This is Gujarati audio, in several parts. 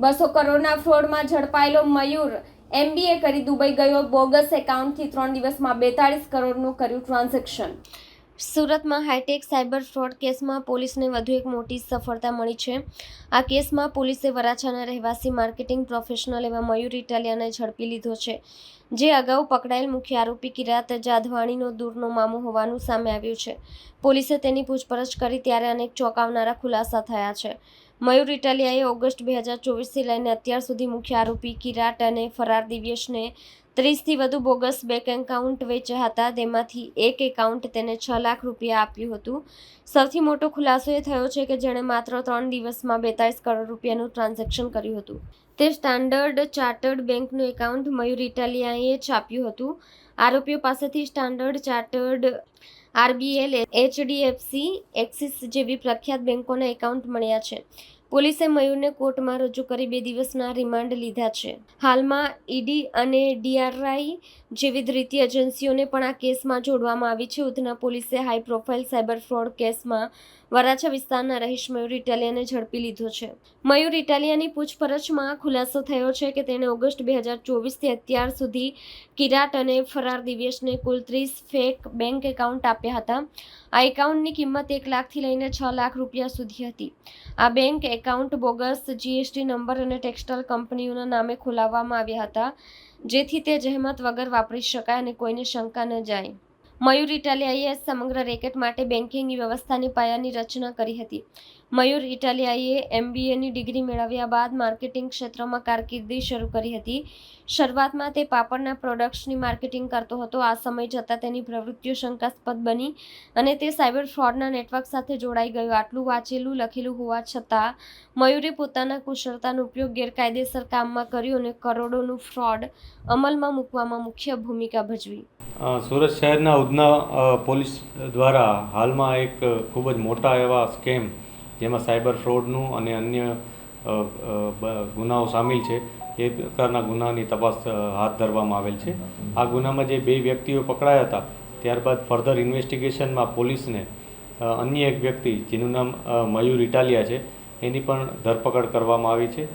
200 કરોડના ફ્રોડમાં ઝડપાયેલો મયુર MBA કરી દુબઈ ગયો. બોગસ એકાઉન્ટથી 3 દિવસમાં 42 કરોડનું કર્યું ટ્રાન્ઝેક્શન. સુરતમાં હાઈટેક સાયબર ફ્રોડ કેસમાં પોલીસને વધુ એક મોટી સફળતા મળી છે. આ કેસમાં પોલીસે વરાછાના રહેવાસી માર્કેટિંગ પ્રોફેશનલ એવા મયુર ઇટાલિયાને ઝડપી લીધો છે, જે અગાઉ પકડાયેલ મુખ્ય આરોપી કિરાત જાધવાણીનો દૂરનો મામો હોવાનું સામે આવ્યું છે. પોલીસે તેની પૂછપરછ કરી ત્યારે અનેક ચોંકાવનારા ખુલાસા થયા છે. મયુર ઇટાલિયાએ ઓગસ્ટ 2024થી લઈને અત્યાર સુધી મુખ્ય આરોપી કિરાટ અને ફરાર દિવ્યેશને 30થી વધુ બોગસ બેંક એકાઉન્ટ વેચ્યા હતા. તેમાંથી એક એકાઉન્ટ તેને 6 લાખ રૂપિયા આપ્યું હતું. સૌથી મોટો ખુલાસો એ થયો છે કે જેણે માત્ર 3 દિવસમાં 42 કરોડ રૂપિયાનું ટ્રાન્ઝેક્શન કર્યું હતું. તે સ્ટાન્ડર્ડ ચાર્ટર્ડ બેંકનું એકાઉન્ટ મયુર ઇટાલિયાએ છાપ્યું હતું. આરોપીઓ પાસેથી standard chartered, RBL, HDFC, axis જેવી પ્રખ્યાત બેંકોના એકાઉન્ટ મળ્યા છે. પોલીસે મયુરને કોર્ટમાં રજૂ કરી 2 દિવસના રિમાન્ડ લીધા છે. હાલમાં ED અને DRI જેવી ધૃતીય એજન્સીઓને પણ આ કેસમાં જોડવામાં આવી છે. ઉધના પોલીસે હાઈ પ્રોફાઇલ સાયબર ફ્રોડ કેસમાં વરાછા વિસ્તારના રહીશ મયુર ઇટાલિયાને ઝડપી લીધો છે. મયુર ઇટાલિયાની પૂછપરછમાં ખુલાસો થયો છે કે તેણે ઓગસ્ટ 2024થી અત્યાર સુધી કિરાટ અને ફરાર દિવ્યેશને કુલ 30 ફેક બેંક એકાઉન્ટ આપ્યા હતા. આ એકાઉન્ટની કિંમત 1 લાખથી લઈને 6 લાખ રૂપિયા સુધી હતી. આ bank account bogus GST number અને ટેક્સટાઇલ કંપનીઓના નામે ખોલાવવામાં આવ્યા હતા, જેથી તે જહેમત વગર વાપરી શકાય અને કોઈને શંકા ન જાય. મયુર ઇટાલિયાએ સમગ્ર રેકેટ માટે બેન્કિંગ વ્યવસ્થાની પાયાની રચના કરી હતી. મયુર ઇટાલિયાએ MBAની ડિગ્રી મેળવ્યા બાદ માર્કેટિંગ ક્ષેત્રમાં કારકિર્દી શરૂ કરી હતી. શરૂઆતમાં તે પાપડના પ્રોડક્ટ્સની માર્કેટિંગ કરતો હતો. આ સમય જતાં તેની પ્રવૃત્તિઓ શંકાસ્પદ બની અને તે સાયબર ફ્રોડના નેટવર્ક સાથે જોડાઈ ગયો. આટલું વાંચેલું લખેલું હોવા છતાં મયુરે પોતાના કુશળતાનો ઉપયોગ ગેરકાયદેસર કામમાં કર્યો અને કરોડોનું ફ્રોડ અમલમાં મૂકવામાં મુખ્ય ભૂમિકા ભજવી. સુરત શહેરના ઉધના પોલીસ દ્વારા હાલમાં એક ખૂબ જ મોટા એવા સ્કેમ, જેમાં સાયબર ફ્રોડનું અને અન્ય ગુનાઓ સામેલ છે, એ પ્રકારના ગુનાની તપાસ હાથ ધરવામાં આવેલ છે. આ ગુનામાં જે 2 વ્યક્તિઓ પકડાયા હતા, ત્યારબાદ ફર્ધર ઇન્વેસ્ટિગેશનમાં પોલીસને અન્ય એક વ્યક્તિ જેનું નામ મયુર ઇટાલિયા છે, એની પણ ધરપકડ કરવામાં આવી છે.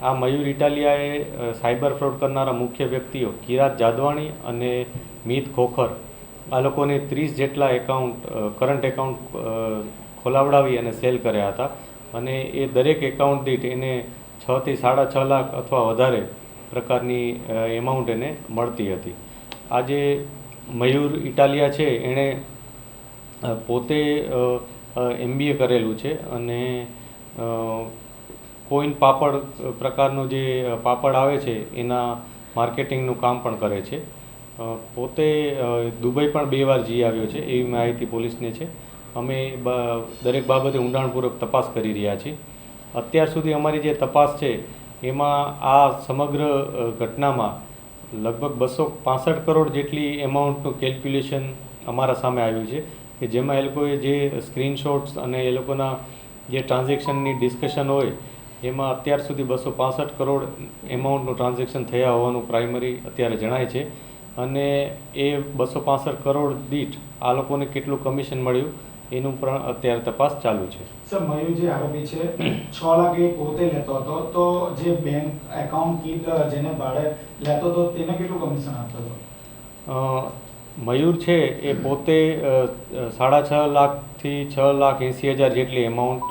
આ મયુર ઇટાલિયાએ સાયબર ફ્રોડ કરનારા મુખ્ય વ્યક્તિઓ કિરાત જાધવાણી અને મીત ખોખર, આ લોકોને 30 જેટલા કરંટ એકાઉન્ટ ખોલાવડાવી અને સેલ કર્યા હતા અને એ દરેક એકાઉન્ટ દીઠ એને 6 થી 6.5 લાખ અથવા વધારે પ્રકારની એમાઉન્ટ એને મળતી હતી. આ જે મયુર ઇટાલિયા છે, એણે પોતે MBA કરેલું છે અને કોઈન પાપડ પ્રકારનું જે પાપડ આવે છે એના માર્કેટિંગનું કામ પણ કરે છે. પોતે દુબઈ પણ 2 વાર જઈ આવ્યો છે, એવી માહિતી પોલીસને છે. અમે દરેક બાબતે ઊંડાણપૂર્વક તપાસ કરી રહ્યા છીએ. અત્યાર સુધી અમારી જે તપાસ છે એમાં આ સમગ્ર ઘટનામાં લગભગ 265 કરોડ જેટલી એમાઉન્ટનું કેલ્ક્યુલેશન અમારા સામે આવ્યું છે, કે જેમાં એ લોકોએ જે સ્ક્રીનશોટ્સ અને એ લોકોના જે ટ્રાન્ઝેક્શનની ડિસ્કશન હોય, એમાં અત્યાર સુધી 265 કરોડ એમાઉન્ટનું ટ્રાન્ઝેક્શન થયા હોવાનું પ્રાઇમરી અત્યારે જણાય છે. અને એ 265 કરોડ દીઠ આ લોકોને કેટલું કમિશન મળ્યું એનું પણ અત્યારે તપાસ ચાલુ છે. સર, મયુર જે આરોપી છે 6 લાખ એ પોતે લેતો હતો, તો જે બેંક એકાઉન્ટ કીટ જેને ભાડે લેતો હતો તેને કેટલું કમિશન આપતો હતો? મયુર છે એ પોતે 6.5 લાખથી 6,80,000 જેટલી એમાઉન્ટ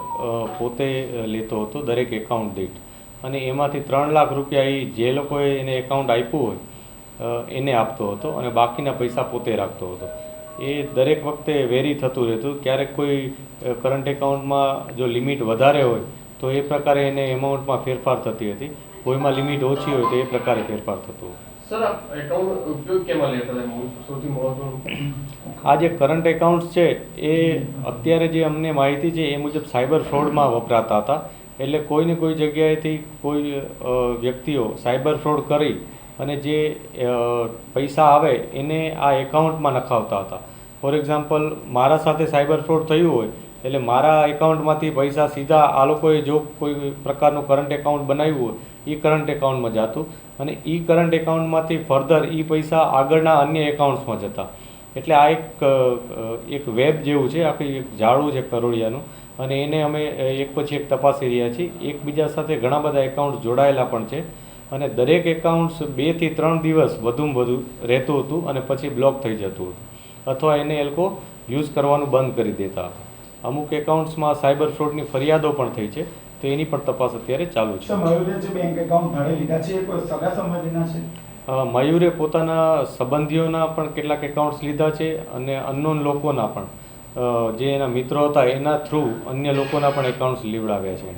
પોતે લેતો હતો દરેક એકાઉન્ટ દીઠ, અને એમાંથી 3 લાખ રૂપિયા એ જે લોકોએ એને એકાઉન્ટ આપ્યું હોય એને આપતો હતો અને બાકીના પૈસા પોતે રાખતો હતો. એ દરેક વખતે વેરી થતું રહેતું. ક્યારેક કોઈ કરંટ એકાઉન્ટમાં જો લિમિટ વધારે હોય તો એ પ્રકારે એને એમાઉન્ટમાં ફેરફાર થતી હતી, કોઈમાં લિમિટ ઓછી હોય તો એ પ્રકારે ફેરફાર થતો. સર, એકાઉન્ટ ઉપયોગ કેમાં લેતા હતા? સૌથી મહત્વનું આ જે કરંટ એકાઉન્ટ્સ છે એ અત્યારે જે અમને માહિતી છે એ મુજબ સાયબર ફ્રોડમાં વપરાતા હતા. એટલે કોઈને કોઈ જગ્યાએથી કોઈ વ્યક્તિઓ સાયબર ફ્રોડ કરી અને જે પૈસા આવે એને આ એકાઉન્ટમાં નખાવતા હતા. ફોર એક્ઝામ્પલ, મારા સાથે સાયબર ફ્રોડ થયું હોય એટલે મારા એકાઉન્ટમાંથી પૈસા સીધા આ લોકોએ જો કોઈ પ્રકારનું કરંટ એકાઉન્ટ બનાવ્યું હોય એ કરંટ એકાઉન્ટમાં જતું અને એ કરંટ એકાઉન્ટમાંથી ફર્ધર એ પૈસા આગળના અન્ય એકાઉન્ટ્સમાં જતા. એટલે આ એક વેબ જેવું છે, આખી એક જાળું છે કરોડિયાનું, અને એને અમે એક પછી એક તપાસી રહ્યા છીએ. એકબીજા સાથે ઘણા બધા એકાઉન્ટ્સ જોડાયેલા પણ છે અને દરેક એકાઉન્ટ્સ 2 થી 3 દિવસ વધુમાં વધુ રહેતું હતું અને પછી બ્લોક થઈ જતું હતું અથવા એને એ લોકો યુઝ કરવાનું બંધ કરી દેતા હતા. અમુક એકાઉન્ટ્સમાં સાયબર ફ્રોડની ફરિયાદો પણ થઈ છે, તો એની પણ તપાસ અત્યારે ચાલુ છે. સર, મયુરે જે બેંક એકાઉન્ટ ભાડે લીધા છે એ કોઈ સગા સંબંધીના છે? મયુરે પોતાના સંબંધીઓના પણ કેટલાક એકાઉન્ટ્સ લીધા છે અને અનનોન લોકોના પણ જે એના મિત્રો હતા એના થ્રુ અન્ય લોકોના પણ એકાઉન્ટ્સ લીવડાવ્યા છે એને.